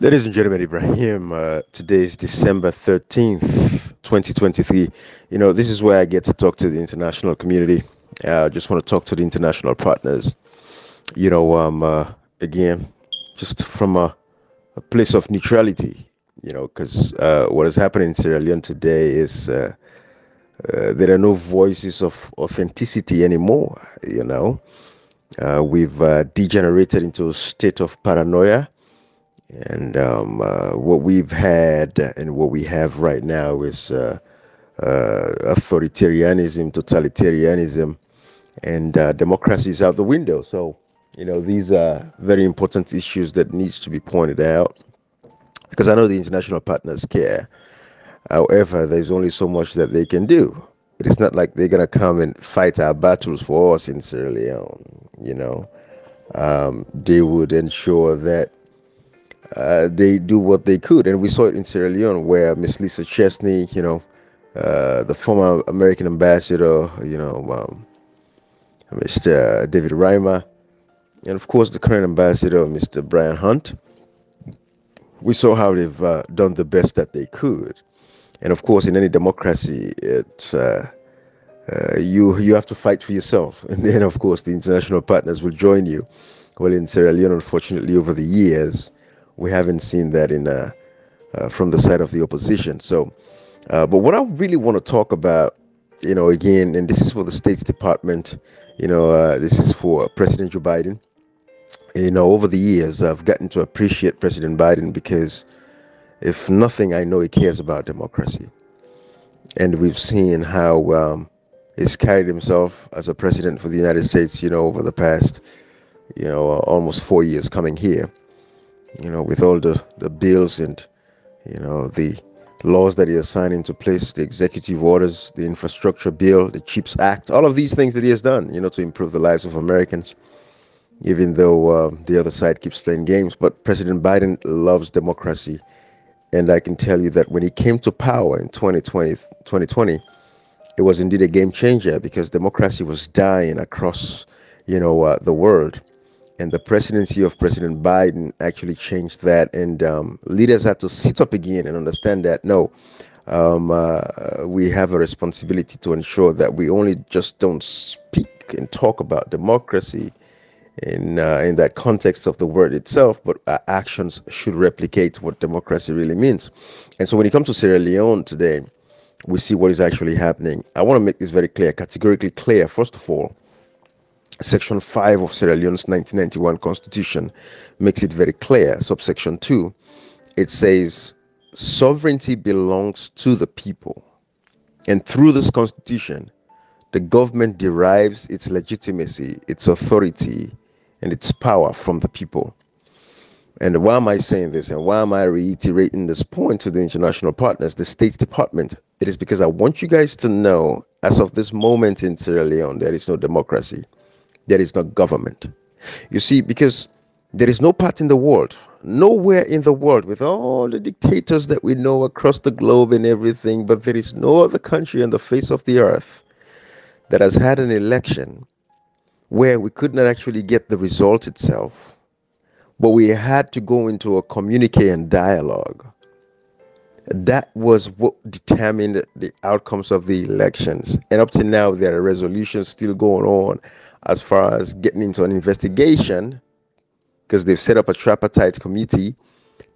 Ladies and gentlemen, Ibrahim, today is December 13th, 2023. This is where I get to talk to the international community. I just want to talk to the international partners. Again, just from a place of neutrality, because what is happening in Sierra Leone today is there are no voices of authenticity anymore. We've degenerated into a state of paranoia. And what we've had and what we have right now is authoritarianism, totalitarianism, and democracy is out the window. So, these are very important issues that needs to be pointed out because I know the international partners care. However, there's only so much that they can do. It is not like they're gonna come and fight our battles for us in Sierra Leone. They would ensure that they do what they could. And we saw it in Sierra Leone where Miss Lisa Chesney, the former American ambassador, Mr. David Reimer, and of course the current ambassador, Mr. Brian Hunt. We saw how they've done the best that they could. And of course, in any democracy, you have to fight for yourself, and then of course the international partners will join you. Well, in Sierra Leone, unfortunately, over the years, we haven't seen that in from the side of the opposition. So, but what I really want to talk about, again, and this is for the States Department, this is for President Joe Biden. Over the years, I've gotten to appreciate President Biden because, if nothing, I know he cares about democracy, and we've seen how he's carried himself as a president for the United States, over the past, almost 4 years coming here, with all the bills and, the laws that he has signed into place, the executive orders, the infrastructure bill, the CHIPS Act, all of these things that he has done, to improve the lives of Americans, even though the other side keeps playing games. But President Biden loves democracy. And I can tell you that when he came to power in 2020, it was indeed a game changer because democracy was dying across, the world. And the presidency of President Biden actually changed that. And leaders had to sit up again and understand that no, we have a responsibility to ensure that we only just don't speak and talk about democracy in that context of the word itself, but our actions should replicate what democracy really means. And so when it comes to Sierra Leone today, we see what is actually happening. I want to make this very clear, categorically clear. First of all, Section 5 of Sierra Leone's 1991 Constitution makes it very clear. Subsection 2, it says, sovereignty belongs to the people. And through this Constitution, the government derives its legitimacy, its authority, and its power from the people. And why am I saying this? And why am I reiterating this point to the international partners, the State Department? It is because I want you guys to know, as of this moment in Sierra Leone, there is no democracy. There is no government. You see, because there is no part in the world, nowhere in the world, with all the dictators that we know across the globe and everything, but there is no other country on the face of the earth that has had an election where we could not actually get the result itself, but we had to go into a communique and dialogue. That was what determined the outcomes of the elections. And up to now, there are resolutions still going on as far as getting into an investigation, because they've set up a tripartite committee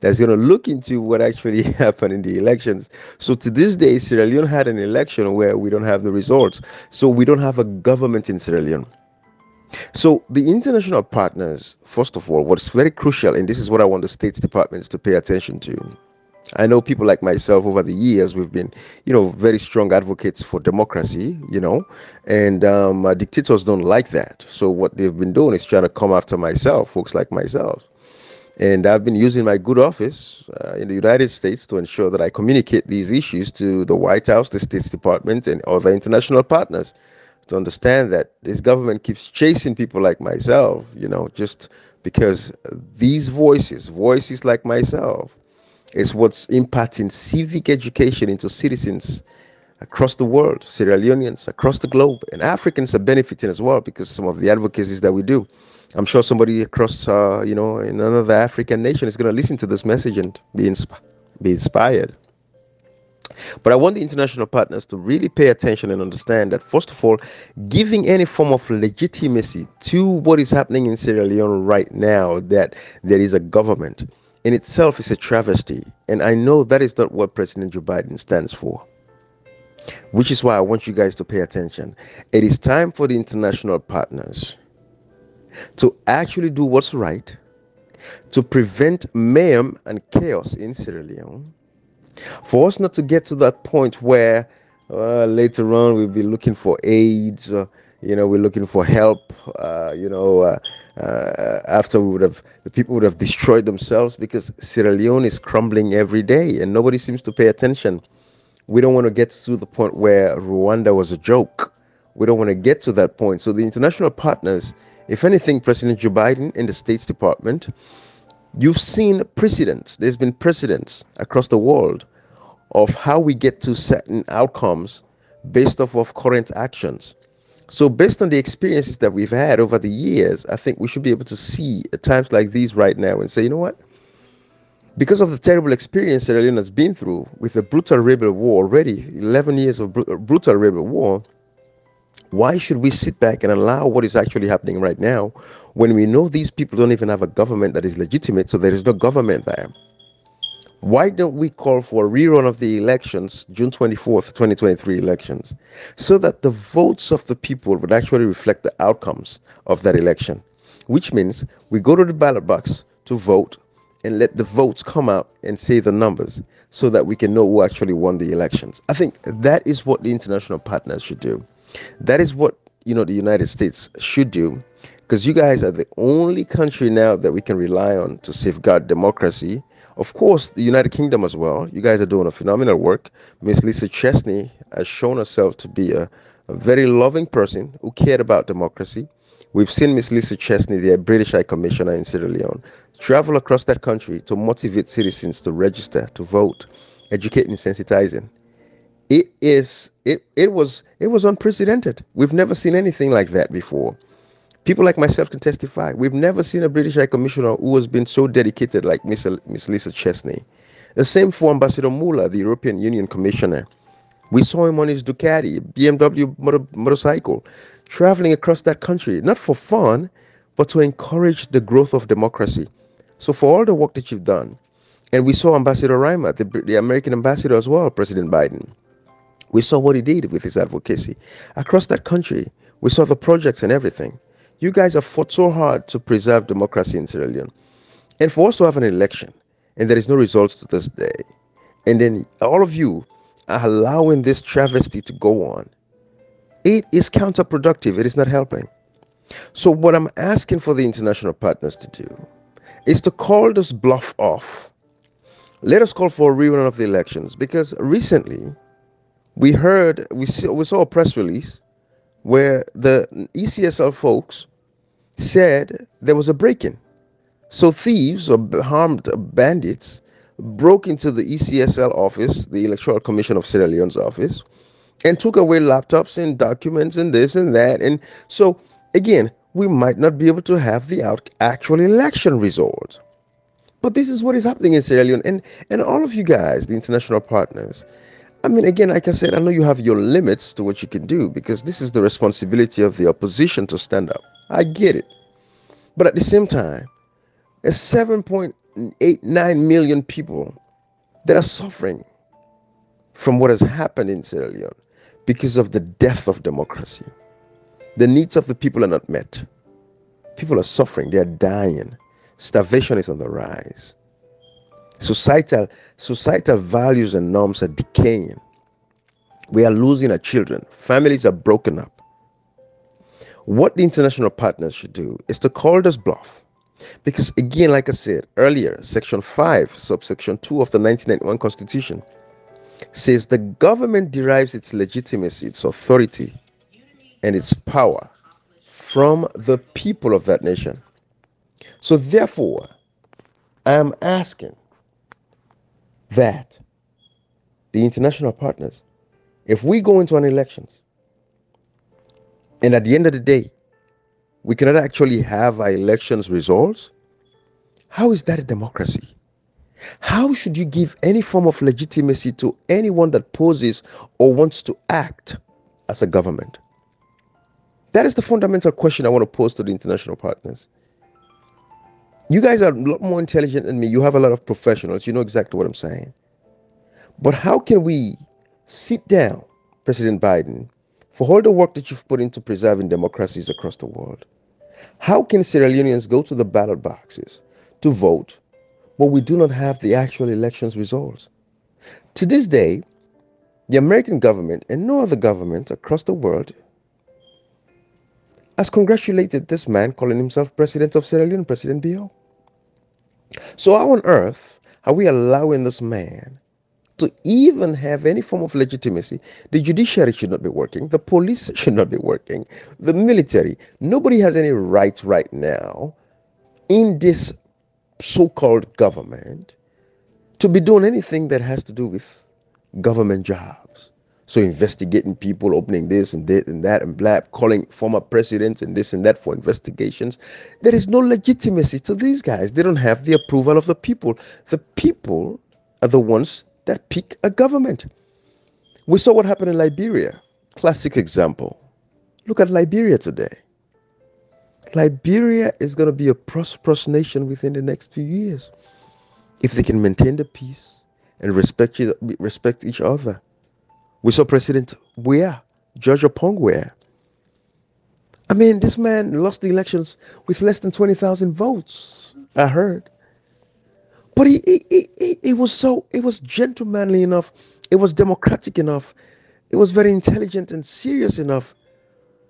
that's going to look into what actually happened in the elections. So to this day, Sierra Leone had an election where we don't have the results. So we don't have a government in Sierra Leone. So the international partners, first of all, what's very crucial, and this is what I want the State Departments to pay attention to. I know people like myself over the years, we've been, very strong advocates for democracy, and dictators don't like that. So what they've been doing is trying to come after myself, folks like myself. And I've been using my good office in the United States to ensure that I communicate these issues to the White House, the State Department, and other international partners to understand that this government keeps chasing people like myself, just because these voices like myself, is what's imparting civic education into citizens across the world, Sierra Leoneans across the globe, and Africans are benefiting as well because some of the advocacies that we do. I'm sure somebody across, in another African nation is going to listen to this message and be inspired. But I want the international partners to really pay attention and understand that, first of all, giving any form of legitimacy to what is happening in Sierra Leone right now, that there is a government, in itself is a travesty. And I know that is not what President Joe Biden stands for, which is why I want you guys to pay attention. It is time for the international partners to actually do what's right, to prevent mayhem and chaos in Sierra Leone, for us not to get to that point where later on we'll be looking for aids, we're looking for help, after the people would have destroyed themselves, because Sierra Leone is crumbling every day and nobody seems to pay attention. We don't want to get to the point where Rwanda was a joke. We don't want to get to that point. So the international partners, if anything, President Joe Biden and the States Department, you've seen precedents. There's been precedents across the world of how we get to certain outcomes based off of current actions. So based on the experiences that we've had over the years, I think we should be able to see at times like these right now and say, you know what? Because of the terrible experience Sierra Leone has been through with a brutal rebel war already, 11 years of brutal rebel war, why should we sit back and allow what is actually happening right now when we know these people don't even have a government that is legitimate, so there is no government there? Why don't we call for a rerun of the elections, June 24th, 2023 elections, so that the votes of the people would actually reflect the outcomes of that election? Which means we go to the ballot box to vote and let the votes come out and say the numbers so that we can know who actually won the elections. I think that is what the international partners should do. That is what, the United States should do, because you guys are the only country now that we can rely on to safeguard democracy. Of course, the United Kingdom as well. You guys are doing a phenomenal work. Miss Lisa Chesney has shown herself to be a very loving person who cared about democracy. We've seen Miss Lisa Chesney, the British High Commissioner in Sierra Leone, travel across that country to motivate citizens to register, to vote, educate and sensitizing. It was unprecedented. We've never seen anything like that before. People like myself can testify. We've never seen a British High Commissioner who has been so dedicated like Miss Lisa Chesney. The same for Ambassador Mula, the European Union Commissioner. We saw him on his Ducati, BMW motorcycle, traveling across that country, not for fun, but to encourage the growth of democracy. So for all the work that you've done, and we saw Ambassador Reimer, the American ambassador as well, President Biden. We saw what he did with his advocacy across that country. We saw the projects and everything. You guys have fought so hard to preserve democracy in Sierra Leone. And for us to have an election, and there is no results to this day, and then all of you are allowing this travesty to go on, it is counterproductive. It is not helping. So what I'm asking for the international partners to do is to call this bluff off. Let us call for a rerun of the elections, because recently we saw a press release where the ECSL folks said there was a break-in. So thieves or armed bandits broke into the ECSL office, the Electoral Commission of Sierra Leone's office, and took away laptops and documents and this and that. And so, again, we might not be able to have the actual election results. But this is what is happening in Sierra Leone. And all of you guys, the international partners, I mean, again, like I said, I know you have your limits to what you can do, because this is the responsibility of the opposition to stand up. I get it. But at the same time, there's 7.89 million people that are suffering from what has happened in Sierra Leone because of the death of democracy. The needs of the people are not met. People are suffering. They are dying. Starvation is on the rise. Societal values and norms are decaying. We are losing our children. Families are broken up. What the international partners should do is to call this bluff. Because again, like I said earlier, Section 5, subsection 2 of the 1991 Constitution says the government derives its legitimacy, its authority, and its power from the people of that nation. So therefore, I am asking that the international partners If we go into an elections and at the end of the day, we cannot actually have our elections results, how is that a democracy? How should you give any form of legitimacy to anyone that poses or wants to act as a government? That is the fundamental question I want to pose to the international partners. You guys are a lot more intelligent than me. You have a lot of professionals. You know exactly what I'm saying. But how can we sit down, President Biden, for all the work that you've put into preserving democracies across the world? How can Sierra Leoneans go to the ballot boxes to vote, but we do not have the actual elections results? To this day, the American government and no other government across the world has congratulated this man calling himself President of Sierra Leone, President Bio. So how on earth are we allowing this man to even have any form of legitimacy? The judiciary should not be working. The police should not be working. The military. Nobody has any right right now in this so-called government to be doing anything that has to do with government jobs. So investigating people, opening this and that and blah, calling former presidents and this and that for investigations. There is no legitimacy to these guys. They don't have the approval of the people. The people are the ones that pick a government. We saw what happened in Liberia. Classic example. Look at Liberia today. Liberia is going to be a prosperous nation within the next few years if they can maintain the peace and respect each other. We saw President Weah, George Opong Weah. I mean, this man lost the elections with less than 20,000 votes, I heard. But it was gentlemanly enough, it was democratic enough, it was very intelligent and serious enough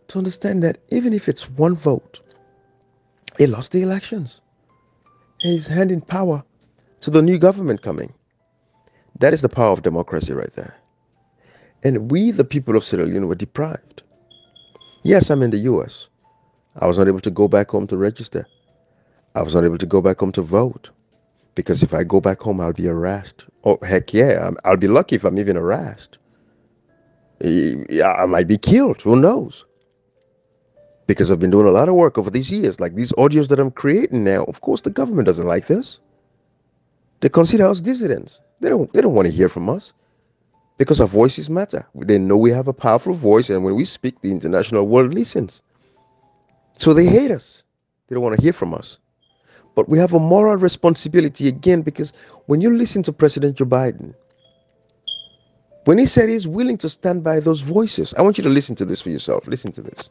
to understand that even if it's one vote, he lost the elections. And he's handing power to the new government coming. That is the power of democracy right there. And we, the people of Sierra Leone, were deprived. Yes, I'm in the US. I was not able to go back home to register. I was not able to go back home to vote. Because if I go back home, I'll be harassed. Oh, heck yeah, I'll be lucky if I'm even harassed. I might be killed, who knows? Because I've been doing a lot of work over these years, like these audios that I'm creating now. Of course, the government doesn't like this. They consider us dissidents. They don't want to hear from us. Because our voices matter. They know we have a powerful voice, and when we speak, the international world listens. So they hate us. They don't want to hear from us. But we have a moral responsibility again, because when you listen to President Joe Biden, when he said he's willing to stand by those voices, I want you to listen to this for yourself. Listen to this.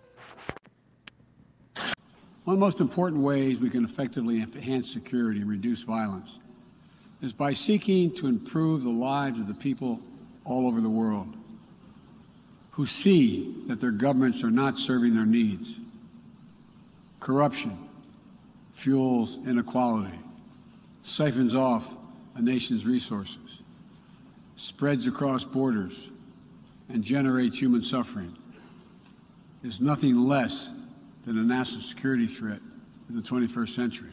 One of the most important ways we can effectively enhance security and reduce violence is by seeking to improve the lives of the people all over the world who see that their governments are not serving their needs. Corruption fuels inequality, siphons off a nation's resources, spreads across borders, and generates human suffering, is nothing less than a national security threat in the 21st century.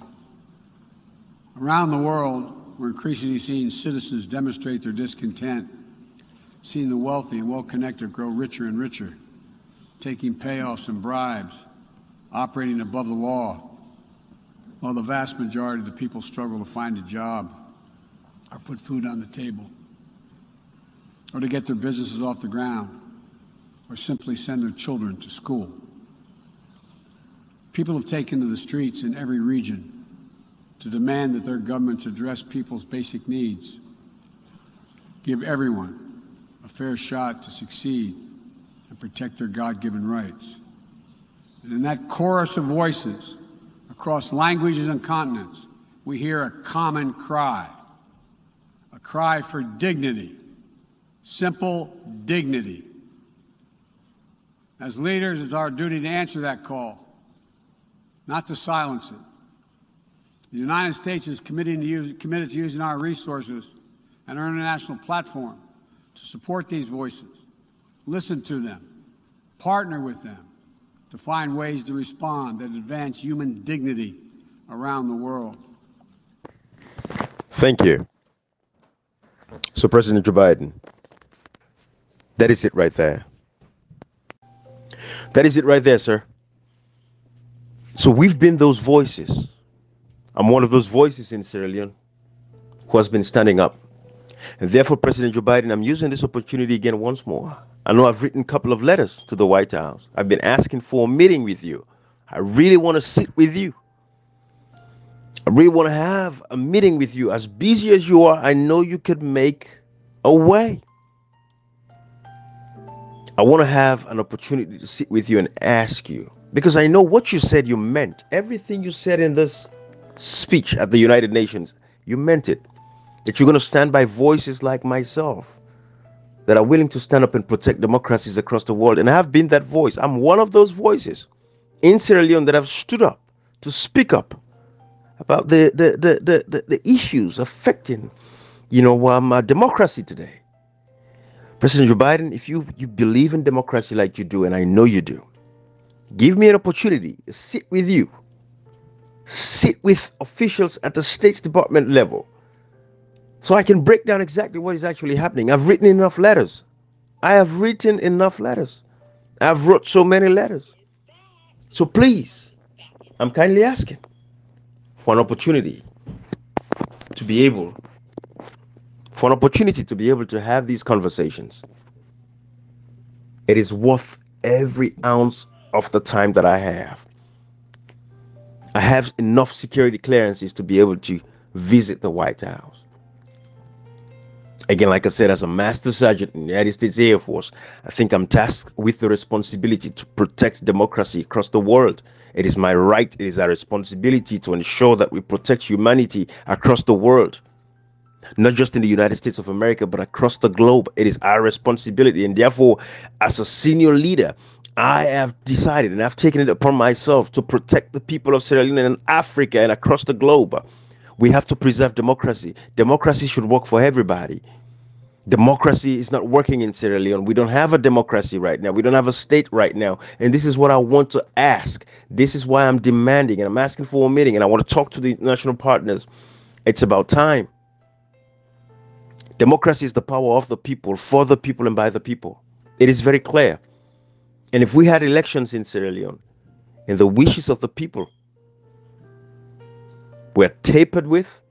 Around the world, we're increasingly seeing citizens demonstrate their discontent, seeing the wealthy and well-connected grow richer and richer, taking payoffs and bribes, operating above the law, while the vast majority of the people struggle to find a job or put food on the table, or to get their businesses off the ground, or simply send their children to school. People have taken to the streets in every region to demand that their governments address people's basic needs, give everyone a fair shot to succeed, and protect their God-given rights. And in that chorus of voices across languages and continents, we hear a common cry, a cry for dignity, simple dignity. As leaders, it's our duty to answer that call, not to silence it. The United States is committed to using our resources and our international platform to support these voices, listen to them, partner with them to find ways to respond that advance human dignity around the world. Thank you. So, President Joe Biden, That is it right there. That is it right there, sir. So we've been those voices. I'm one of those voices in Sierra Leone who has been standing up. And therefore, President Joe Biden, I'm using this opportunity again once more. I know I've written a couple of letters to the White House. I've been asking for a meeting with you. I really want to sit with you. I really want to have a meeting with you. As busy as you are, I know you could make a way. I want to have an opportunity to sit with you and ask you, because I know what you said you meant. Everything you said in this speech at the United Nations, you meant it. That you're going to stand by voices like myself that are willing to stand up and protect democracies across the world. And I have been that voice. I'm one of those voices in Sierra Leone that have stood up to speak up about the issues affecting, democracy today. President Joe Biden, if you believe in democracy like you do, and I know you do, give me an opportunity to sit with you, sit with officials at the State Department level, so I can break down exactly what is actually happening. I've written enough letters. I have written enough letters. I've wrote so many letters. So please, I'm kindly asking for an opportunity to be able to have these conversations. It is worth every ounce of the time that I have. I have enough security clearances to be able to visit the White House. Again, like I said, as a master sergeant in the United States Air Force, I think I'm tasked with the responsibility to protect democracy across the world. It is my right, it is our responsibility to ensure that we protect humanity across the world. Not just in the United States of America, but across the globe. It is our responsibility. And therefore, as a senior leader, I have decided and I've taken it upon myself to protect the people of Sierra Leone and Africa and across the globe. We have to preserve democracy. Democracy should work for everybody. Democracy is not working in Sierra Leone. We don't have a democracy right now. We don't have a state right now. And this is what I want to ask. This is why I'm demanding and I'm asking for a meeting and I want to talk to the international partners. It's about time. Democracy is the power of the people, for the people, and by the people. It is very clear. And if we had elections in Sierra Leone and the wishes of the people were tampered with,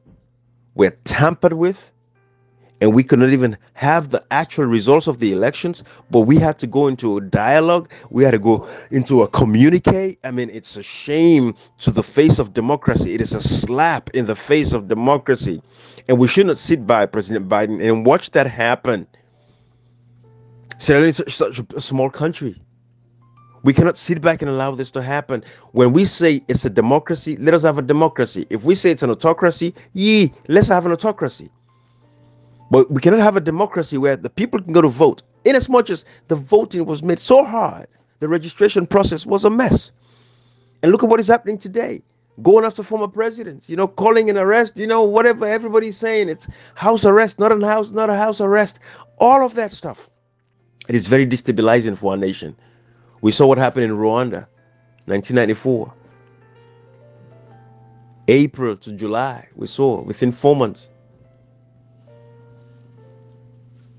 and we could not even have the actual results of the elections, but we had to go into a dialogue, we had to go into a communique. I mean, it's a shame to the face of democracy. It is a slap in the face of democracy. And we should not sit by, President Biden, and watch that happen. Sierra Leone is such a small country. We cannot sit back and allow this to happen. When we say it's a democracy, let us have a democracy. If we say it's an autocracy, let's have an autocracy. But we cannot have a democracy where the people can go to vote. In as much as the voting was made so hard, the registration process was a mess. And look at what is happening today. Going after former presidents, calling an arrest, whatever everybody's saying. It's house arrest, not a house arrest. All of that stuff. It is very destabilizing for our nation. We saw what happened in Rwanda, 1994. April to July, we saw within 4 months.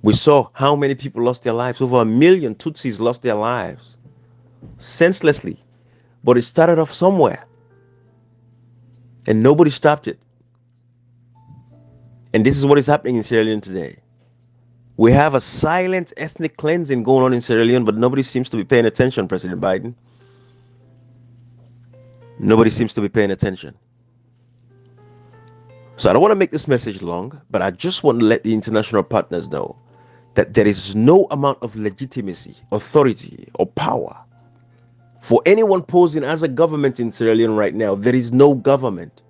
We saw how many people lost their lives. Over 1 million Tutsis lost their lives senselessly. But it started off somewhere. And nobody stopped it. And this is what is happening in Sierra Leone today. We have a silent ethnic cleansing going on in Sierra Leone, but nobody seems to be paying attention, President Biden. Nobody seems to be paying attention. So I don't want to make this message long, but I just want to let the international partners know that there is no amount of legitimacy, authority, or power for anyone posing as a government in Sierra Leone right now. There is no government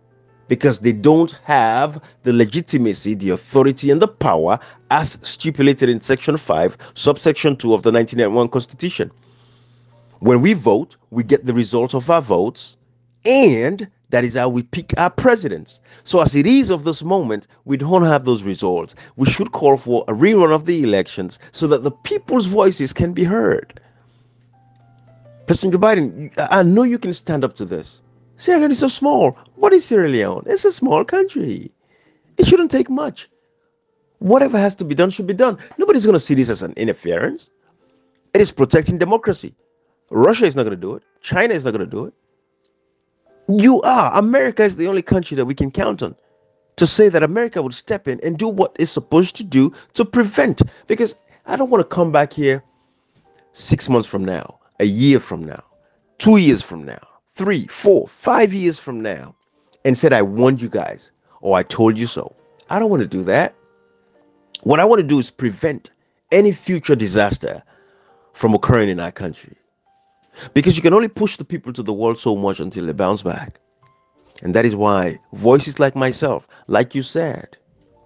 because they don't have the legitimacy, the authority, and the power as stipulated in Section 5, subsection 2 of the 1991 Constitution. When we vote, we get the results of our votes, and that is how we pick our presidents. So as it is of this moment, we don't have those results. We should call for a rerun of the elections so that the people's voices can be heard. President Joe Biden, I know you can stand up to this. Sierra Leone is so small. What is Sierra Leone? It's a small country. It shouldn't take much. Whatever has to be done should be done. Nobody's going to see this as an interference. It is protecting democracy. Russia is not going to do it. China is not going to do it. You are. America is the only country that we can count on to say that America would step in and do what it's supposed to do to prevent. Because I don't want to come back here 6 months from now, a year from now, 2 years from now, 3, 4, 5 years from now, and said, I warned you guys, or I told you so. I don't want to do that. What I want to do is prevent any future disaster from occurring in our country. Because you can only push the people to the wall so much until they bounce back. And that is why voices like myself, like you said,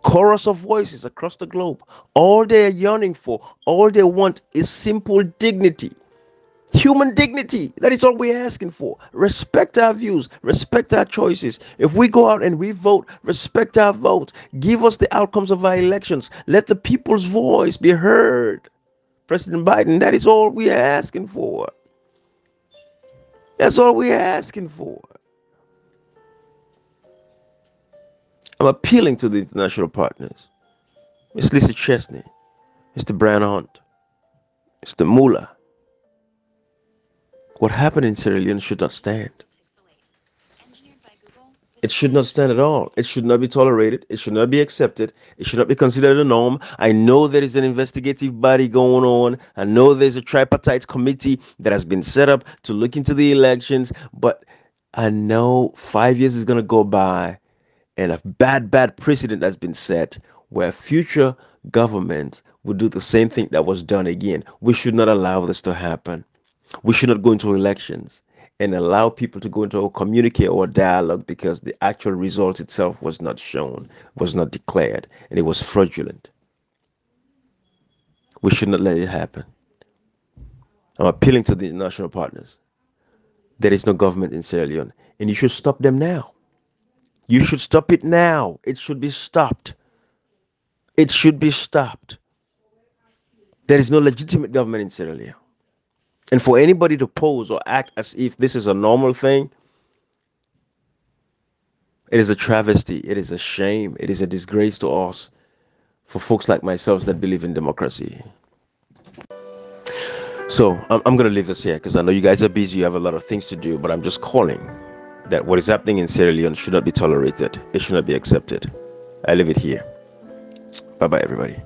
chorus of voices across the globe, all they're yearning for, all they want is simple dignity. Human dignity. That is all we're asking for. Respect our views. Respect our choices. If we go out and we vote, respect our vote. Give us the outcomes of our elections. Let the people's voice be heard. President Biden, that is all we are asking for. That's all we're asking for. I'm appealing to the international partners. Ms. Lisa Chesney, Mr. Brian Hunt, Mr. Muller. What happened in Sierra Leone should not stand. It should not stand at all. It should not be tolerated. It should not be accepted. It should not be considered a norm. I know there is an investigative body going on. I know there's a tripartite committee that has been set up to look into the elections. But I know 5 years is going to go by and a bad precedent has been set where future governments will do the same thing that was done again. We should not allow this to happen. We should not go into elections and allow people to go into a communique or a dialogue because the actual result itself was not shown, was not declared, and it was fraudulent. We should not let it happen. I'm appealing to the international partners. There is no government in Sierra Leone, and you should stop them now. You should stop it now. It should be stopped. It should be stopped. There is no legitimate government in Sierra Leone. And for anybody to pose or act as if this is a normal thing, it is a travesty. It is a shame. It is a disgrace to us, for folks like myself that believe in democracy. So I'm going to leave this here because I know you guys are busy. You have a lot of things to do, but I'm just calling that what is happening in Sierra Leone should not be tolerated. It should not be accepted. I leave it here. Bye-bye, everybody.